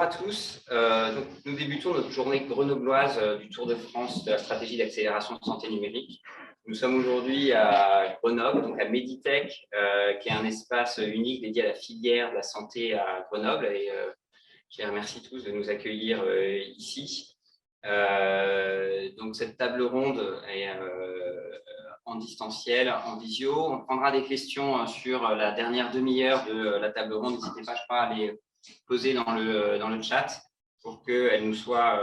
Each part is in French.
Bonjour à tous. Donc, nous débutons notre journée grenobloise du Tour de France de la stratégie d'accélération de santé numérique. Nous sommes aujourd'hui à Grenoble, donc à Meditech, qui est un espace unique dédié à la filière de la santé à Grenoble. Et je les remercie tous de nous accueillir ici. Donc, cette table ronde est en distanciel, en visio. On prendra des questions sur la dernière demi-heure de la table ronde. N'hésitez pas, à les poser dans le chat pour qu'elle nous soit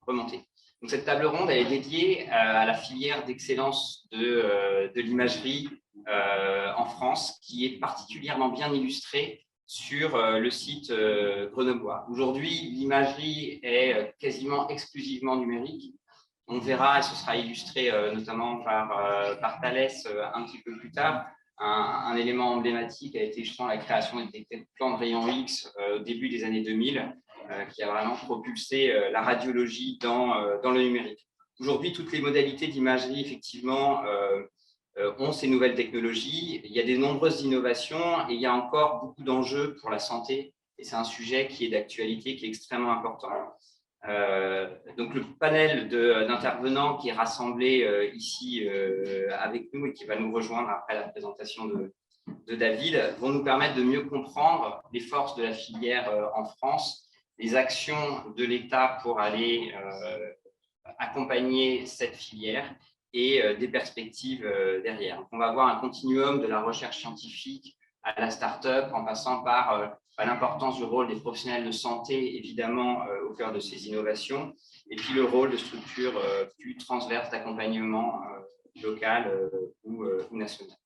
remontée. Donc, cette table ronde elle est dédiée à la filière d'excellence de l'imagerie en France, qui est particulièrement bien illustrée sur le site grenoblois. Aujourd'hui, l'imagerie est quasiment exclusivement numérique. On verra, et ce sera illustré notamment par Thalès un petit peu plus tard. Un élément emblématique a été justement la création des plans de rayon X au début des années 2000, qui a vraiment propulsé la radiologie dans le numérique. Aujourd'hui, toutes les modalités d'imagerie, effectivement, ont ces nouvelles technologies. Il y a de nombreuses innovations et il y a encore beaucoup d'enjeux pour la santé. Et c'est un sujet qui est d'actualité, qui est extrêmement important. Donc, le panel d'intervenants qui est rassemblé ici avec nous et qui va nous rejoindre après la présentation de David vont nous permettre de mieux comprendre les forces de la filière en France, les actions de l'État pour aller accompagner cette filière et des perspectives derrière. Donc, on va avoir un continuum de la recherche scientifique à la start-up en passant par l'importance du rôle des professionnels de santé, évidemment, au cœur de ces innovations, et puis le rôle de structures plus transverses d'accompagnement local ou national.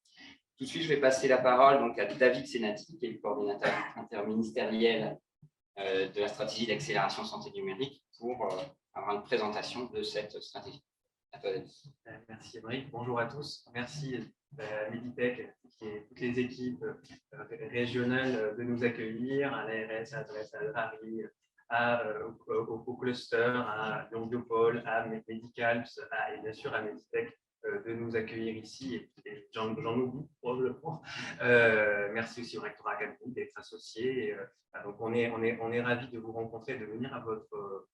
Tout de suite, je vais passer la parole donc, à David Senati, qui est le coordinateur interministériel de la stratégie d'accélération santé numérique, pour avoir une présentation de cette stratégie. À toi, David. Merci, Émeric. Bonjour à tous. Merci à Meditech et toutes les équipes régionales de nous accueillir, à l'ARS, à Paris, au cluster, à Lyon-Biopol, à Medicalps et bien sûr à Meditech de nous accueillir ici. Et j'en oublie probablement. Merci aussi au rectorat académique d'être associé. Donc on est ravis de vous rencontrer, de venir à votre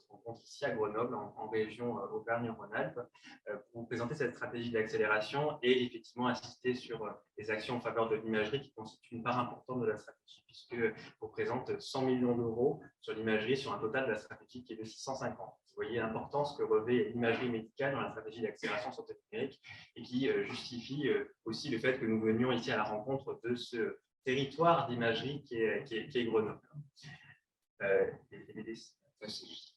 rencontre ici à Grenoble, en région Auvergne-Rhône-Alpes, pour vous présenter cette stratégie d'accélération et effectivement insister sur les actions en faveur de l'imagerie qui constituent une part importante de la stratégie, puisque représente 100 millions d'euros sur l'imagerie sur un total de la stratégie qui est de 650. Vous voyez l'importance que revêt l'imagerie médicale dans la stratégie d'accélération santé numérique et qui justifie aussi le fait que nous venions ici à la rencontre de ce territoire d'imagerie qui est Grenoble.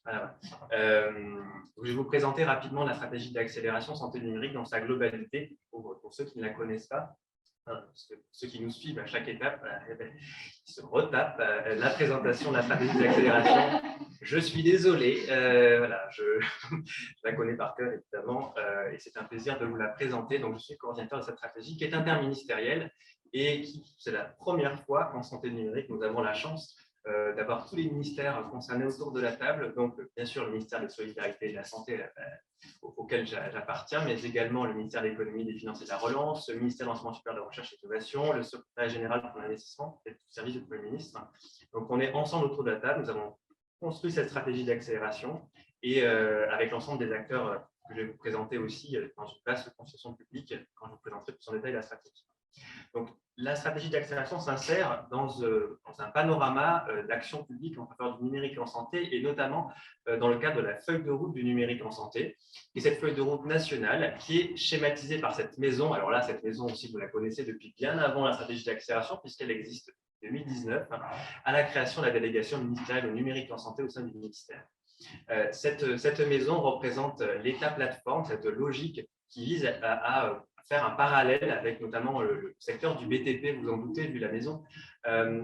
Voilà. Je vais vous présenter rapidement la stratégie d'accélération santé numérique dans sa globalité pour ceux qui ne la connaissent pas. Parce que ceux qui nous suivent à chaque étape, ils se retapent la présentation de la stratégie d'accélération. Je suis désolé, voilà, je la connais par cœur évidemment, et c'est un plaisir de vous la présenter. Donc, je suis coordinateur de cette stratégie qui est interministérielle et c'est la première fois qu'en santé numérique, nous avons la chance d'avoir tous les ministères concernés autour de la table. Donc, bien sûr, le ministère de la Solidarité et de la Santé, auquel j'appartiens, mais également le ministère de l'Économie, des Finances et de la Relance, le ministère de l'Enseignement supérieur de la Recherche et de l'Innovation, le secrétaire général pour l'investissement et le service du Premier ministre. Donc, on est ensemble autour de la table. Nous avons construit cette stratégie d'accélération et avec l'ensemble des acteurs que je vais vous présenter aussi dans une vaste consultation publique quand je vous présenterai plus en détail la stratégie. Donc, la stratégie d'accélération s'insère dans un panorama d'action publique en faveur du numérique en santé et notamment dans le cadre de la feuille de route du numérique en santé. Et cette feuille de route nationale qui est schématisée par cette maison. Alors là, cette maison aussi, vous la connaissez depuis bien avant la stratégie d'accélération puisqu'elle existe depuis 2019 à la création de la délégation ministérielle au numérique en santé au sein du ministère. Cette maison représente l'État plateforme, cette logique qui vise à faire un parallèle avec notamment le secteur du BTP, vous en doutez, vu la maison,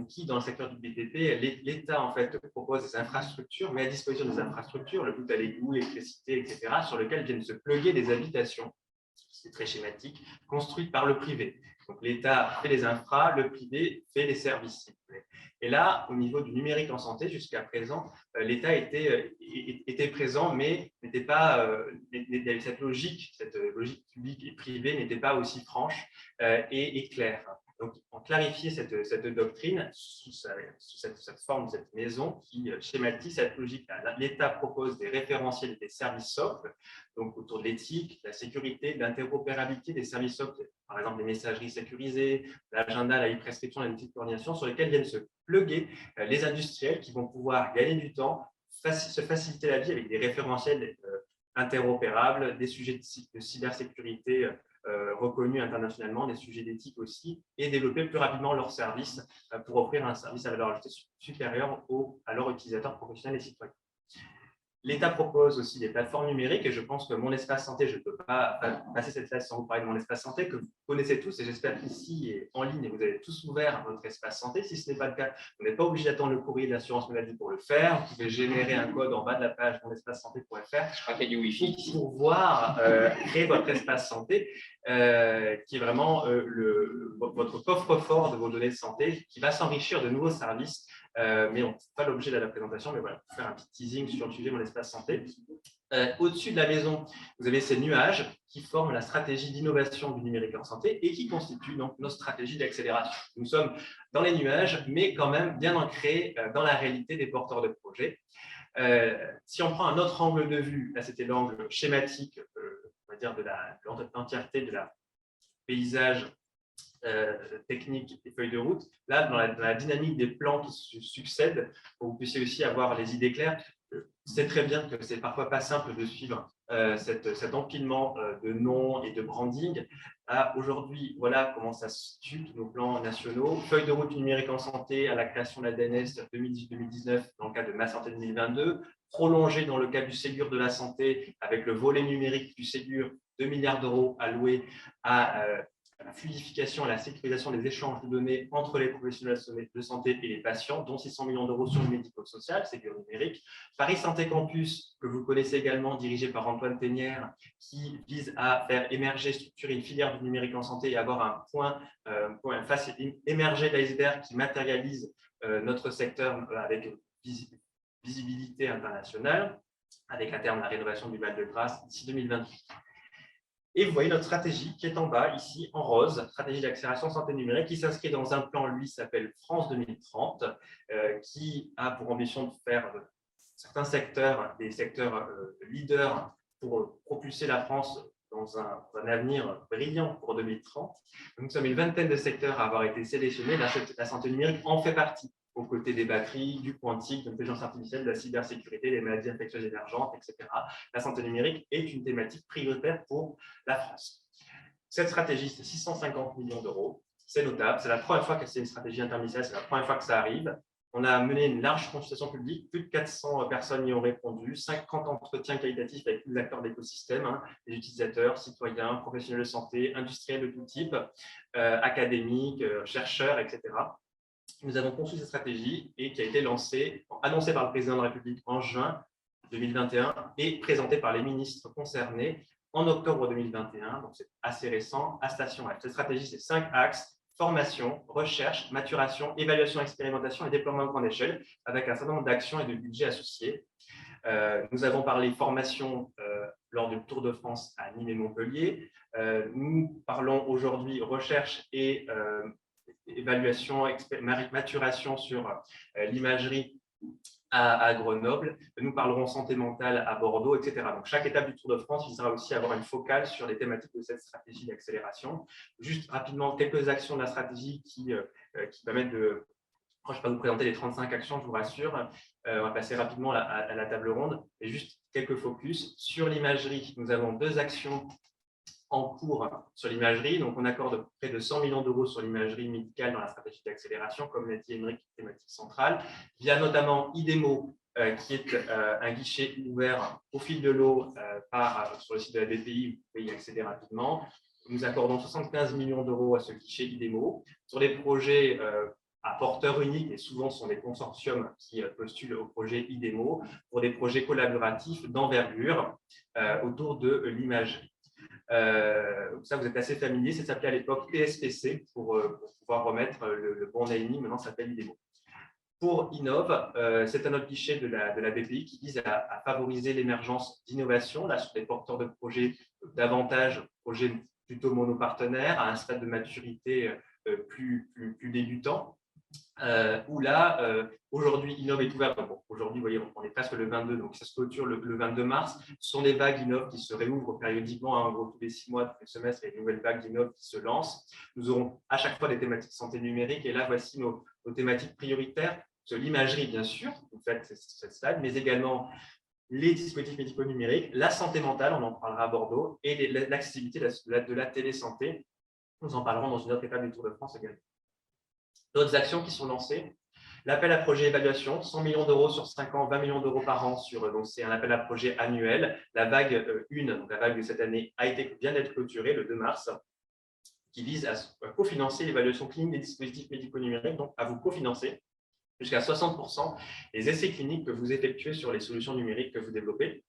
qui, dans le secteur du BTP, l'État en fait propose des infrastructures, met à disposition des infrastructures, le bout à l'égout, l'électricité, etc., sur lesquelles viennent se plugger des habitations, c'est très schématique, construites par le privé. Donc l'État fait les infras, le privé fait les services. plaît. Et là, au niveau du numérique en santé, jusqu'à présent, l'État était présent, mais n'était pas, cette logique publique et privée n'était pas aussi franche et claire. Donc, on clarifiait cette doctrine sous cette forme, cette maison qui schématise cette logique. L'État propose des référentiels et des services socles, donc autour de l'éthique, de la sécurité, de l'interopérabilité des services socles, par exemple les messageries sécurisées, l'agenda, la e-prescription, la petite coordination, sur lesquels viennent se plugger les industriels qui vont pouvoir gagner du temps, se faciliter la vie avec des référentiels interopérables, des sujets de cybersécurité reconnus internationalement, des sujets d'éthique aussi, et développer plus rapidement leurs services pour offrir un service à valeur ajoutée supérieure à leurs utilisateurs professionnels et citoyens. L'État propose aussi des plateformes numériques et je pense que Mon Espace Santé, je ne peux pas passer cette slide sans vous parler de Mon Espace Santé, que vous connaissez tous et j'espère qu'ici et en ligne, vous avez tous ouvert votre espace santé. Si ce n'est pas le cas, vous n'êtes pas obligé d'attendre le courrier de l'assurance maladie pour le faire. Vous pouvez générer un code en bas de la page monespacesanté.fr. Je crois qu'il y a du Wi-Fi. Pour pouvoir créer votre espace santé, qui est vraiment votre coffre-fort de vos données de santé, qui va s'enrichir de nouveaux services. Mais on n'est pas l'objet de la présentation, mais voilà, pour faire un petit teasing sur le sujet Mon Espace Santé. Au-dessus de la maison, vous avez ces nuages qui forment la stratégie d'innovation du numérique en santé et qui constituent donc nos stratégies d'accélération. Nous sommes dans les nuages, mais quand même bien ancrés dans la réalité des porteurs de projets. Si on prend un autre angle de vue, là c'était l'angle schématique, on va dire de l'entièreté de la paysage technique et feuilles de route. Là, dans la dynamique des plans qui se succèdent, pour que vous puissiez aussi avoir les idées claires, c'est très bien que c'est parfois pas simple de suivre cet empilement de noms et de branding. Aujourd'hui, voilà comment ça se situe, nos plans nationaux. Feuille de route numérique en santé à la création de la DNS 2018-2019 dans le cadre de Ma Santé 2022, prolongé dans le cadre du Ségur de la santé avec le volet numérique du Ségur, 2 milliards d'euros alloués à la fluidification et la sécurisation des échanges de données entre les professionnels de santé et les patients, dont 600 millions d'euros sur le médico-social, Ségur numérique. Paris Santé Campus, que vous connaissez également, dirigé par Antoine Ténière, qui vise à faire émerger, structurer une filière du numérique en santé et avoir un point émerger l'iceberg qui matérialise notre secteur avec visibilité internationale, avec à terme la rénovation du Val-de-Grâce d'ici 2028. Et vous voyez notre stratégie qui est en bas, ici, en rose, stratégie d'accélération santé numérique, qui s'inscrit dans un plan, lui, s'appelle France 2030, qui a pour ambition de faire certains secteurs, des secteurs leaders pour propulser la France dans un avenir brillant pour 2030. Nous sommes une vingtaine de secteurs à avoir été sélectionnés, la santé numérique en fait partie, aux côtés des batteries, du quantique, de l'intelligence artificielle, de la cybersécurité, des maladies infectieuses émergentes, etc. La santé numérique est une thématique prioritaire pour la France. Cette stratégie, c'est 650 millions d'euros. C'est notable. C'est la première fois que c'est une stratégie interministérielle. C'est la première fois que ça arrive. On a mené une large consultation publique. Plus de 400 personnes y ont répondu. 50 entretiens qualitatifs avec tous les acteurs de l'écosystème, les utilisateurs, citoyens, professionnels de santé, industriels de tout type, académiques, chercheurs, etc. Nous avons conçu cette stratégie et qui a été annoncée par le président de la République en juin 2021 et présentée par les ministres concernés en octobre 2021, donc c'est assez récent, à Station F. Cette stratégie, c'est 5 axes: formation, recherche, maturation, évaluation, expérimentation et déploiement à grande échelle, avec un certain nombre d'actions et de budgets associés. Nous avons parlé formation lors du Tour de France à Nîmes et Montpellier. Nous parlons aujourd'hui recherche et évaluation, maturation sur l'imagerie à Grenoble. Nous parlerons santé mentale à Bordeaux, etc. Donc, chaque étape du Tour de France visera aussi à avoir une focale sur les thématiques de cette stratégie d'accélération. Juste rapidement, quelques actions de la stratégie qui permettent de… Je ne vais pas vous présenter les 35 actions, je vous rassure. On va passer rapidement à la table ronde. Et juste quelques focus. Sur l'imagerie, nous avons 2 actions en cours sur l'imagerie. Donc, on accorde près de 100 millions d'euros sur l'imagerie médicale dans la stratégie d'accélération, comme l'a dit Émeric, thématique centrale, via notamment IDEMO, qui est un guichet ouvert au fil de l'eau sur le site de la BPI, vous pouvez y accéder rapidement. Nous accordons 75 millions d'euros à ce guichet IDEMO. Sur les projets à porteur unique, et souvent ce sont des consortiums qui postulent au projet IDEMO, pour des projets collaboratifs d'envergure autour de l'imagerie. Ça, vous êtes assez familier. Ça s'appelait à l'époque PSPC pour pouvoir remettre le bon naming. Maintenant, ça s'appelle IDEMO. Pour Innov, c'est un autre guichet de la BPI qui vise à favoriser l'émergence d'innovation là, sur des porteurs de projets davantage projets plutôt monopartenaires à un stade de maturité plus débutant. Où là, aujourd'hui, Innov est ouvert. Bon, aujourd'hui, vous voyez, on est presque le 22, donc ça se clôture le 22 mars. Ce sont des vagues Innov qui se réouvrent périodiquement, hein, en gros, tous les 6 mois, tous les semestres, il y a une nouvelle vague d'Innov qui se lance. Nous aurons à chaque fois des thématiques santé numérique, et là, voici nos thématiques prioritaires. L'imagerie, bien sûr, vous faites cette slide, mais également les dispositifs médicaux numériques, la santé mentale, on en parlera à Bordeaux, et l'accessibilité de la télésanté. Nous en parlerons dans une autre étape du Tour de France également. D'autres actions qui sont lancées. L'appel à projet évaluation, 100 millions d'euros sur 5 ans, 20 millions d'euros par an. Donc c'est un appel à projet annuel. La vague 1, donc la vague de cette année, vient d'être clôturée le 2 mars, qui vise à cofinancer l'évaluation clinique des dispositifs médicaux numériques, donc à vous cofinancer jusqu'à 60% les essais cliniques que vous effectuez sur les solutions numériques que vous développez.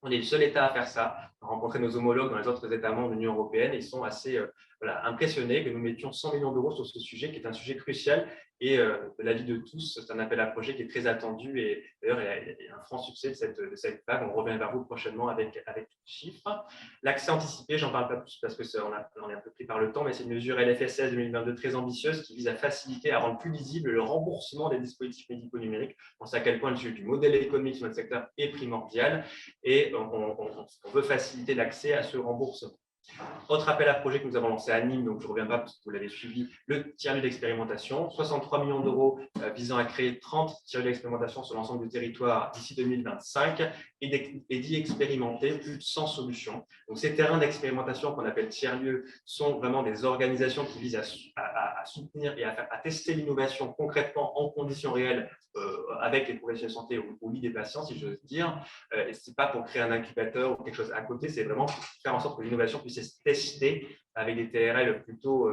On est le seul État à faire ça. On a rencontré nos homologues dans les autres États membres de l'Union européenne et ils sont assez impressionnés que nous mettions 100 millions d'euros sur ce sujet, qui est un sujet crucial et de l'avis de tous, c'est un appel à projet qui est très attendu et d'ailleurs, il y a un franc succès de cette vague. On revient vers vous prochainement avec tous les chiffres. L'accès anticipé, j'en parle pas plus parce que on est un peu pris par le temps, mais c'est une mesure LFSS 2022 très ambitieuse qui vise à faciliter, à rendre plus visible le remboursement des dispositifs médicaux numériques. On sait à quel point le sujet du modèle économique sur notre secteur est primordial et on veut faciliter l'accès à ce remboursement. Autre appel à projet que nous avons lancé à Nîmes, donc je ne reviens pas parce que vous l'avez suivi, le tiers-lieu d'expérimentation, 63 millions d'euros visant à créer 30 tiers-lieux d'expérimentation sur l'ensemble du territoire d'ici 2025 et d'y expérimenter plus de 100 solutions. Donc, ces terrains d'expérimentation qu'on appelle tiers-lieux sont vraiment des organisations qui visent à soutenir et à tester l'innovation concrètement en conditions réelles avec les professionnels de santé au lit des patients, si j'ose dire. Et ce n'est pas pour créer un incubateur ou quelque chose à côté, c'est vraiment pour faire en sorte que l'innovation puisse être testée avec des TRL plutôt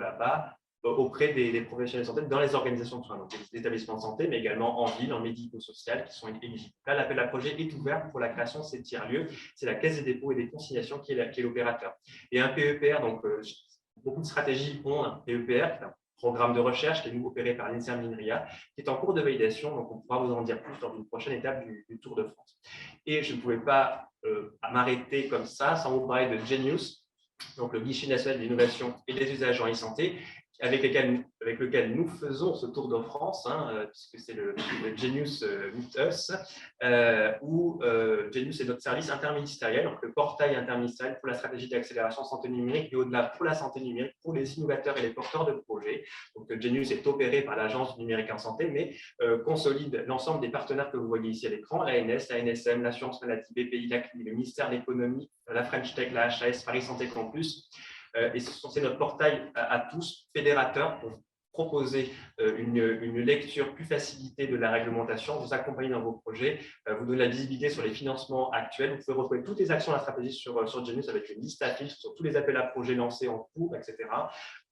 là-bas auprès des professionnels de santé dans les organisations de soins, donc les établissements de santé, mais également en ville, en médico-social, qui sont éligibles. Là, l'appel à projet est ouvert pour la création de ces tiers-lieux. C'est la Caisse des dépôts et des consignations qui est l'opérateur. Et un PEPR, donc beaucoup de stratégies ont un PEPR, qui est un programme de recherche qui est opéré par l'INSERM l'INRIA, qui est en cours de validation, donc on pourra vous en dire plus lors d'une prochaine étape du Tour de France. Et je ne pouvais pas m'arrêter comme ça sans vous parler de Genius, donc le guichet national de l'innovation et des usages en e-santé, avec lequel nous faisons ce Tour de France, puisque c'est le Genius Meet Us, où Genius est notre service interministériel, donc le portail interministériel pour la stratégie d'accélération santé numérique et au-delà pour la santé numérique, pour les innovateurs et les porteurs de projets. Donc Genius est opéré par l'Agence du numérique en santé, mais consolide l'ensemble des partenaires que vous voyez ici à l'écran, l'ANS, la NSM, l'assurance maladie, BPI, la CNIL, le ministère de l'économie, la French Tech, la HAS, Paris Santé Campus. Et c'est notre portail à tous, fédérateur, pour proposer une lecture plus facilitée de la réglementation, vous accompagner dans vos projets, vous donner la visibilité sur les financements actuels. Vous pouvez retrouver toutes les actions de la stratégie sur Genius avec une liste affiche sur tous les appels à projets lancés en cours, etc.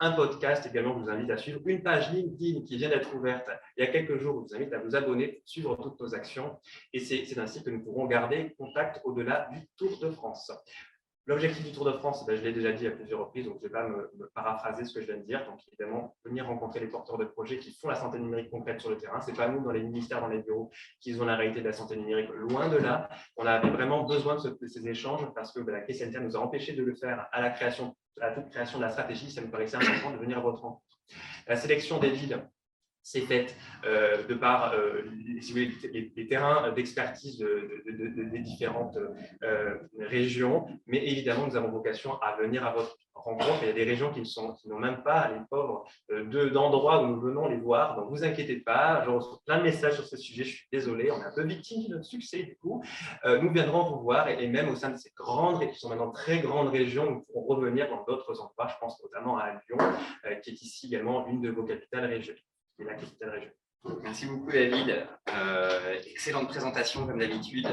Un podcast également que je vous invite à suivre, une page LinkedIn qui vient d'être ouverte il y a quelques jours, je vous invite à vous abonner pour suivre toutes nos actions. Et c'est ainsi que nous pourrons garder contact au-delà du Tour de France. L'objectif du Tour de France, je l'ai déjà dit à plusieurs reprises, donc je ne vais pas me paraphraser ce que je viens de dire. Donc, évidemment, venir rencontrer les porteurs de projets qui font la santé numérique concrète sur le terrain. Ce n'est pas nous, dans les ministères, dans les bureaux, qui ont la réalité de la santé numérique. Loin de là, on avait vraiment besoin de ces échanges parce que la crise sanitaire nous a empêchés de le faire à toute création de la stratégie. Ça me paraissait important de venir à votre rencontre. La sélection des villes, c'est faite de par si vous voulez, les terrains d'expertise des différentes régions, mais évidemment, nous avons vocation à venir à votre rencontre. Il y a des régions qui n'ont même pas, les pauvres, d'endroits où nous venons les voir, donc ne vous inquiétez pas, je reçois plein de messages sur ce sujet, je suis désolé, on est un peu victime de notre succès du coup. Nous viendrons vous voir et même au sein de ces grandes, qui sont maintenant très grandes régions, nous pourrons revenir dans d'autres endroits, je pense notamment à Lyon, qui est ici également une de vos capitales régionales. La capitale région. Merci beaucoup David. Excellente présentation comme d'habitude.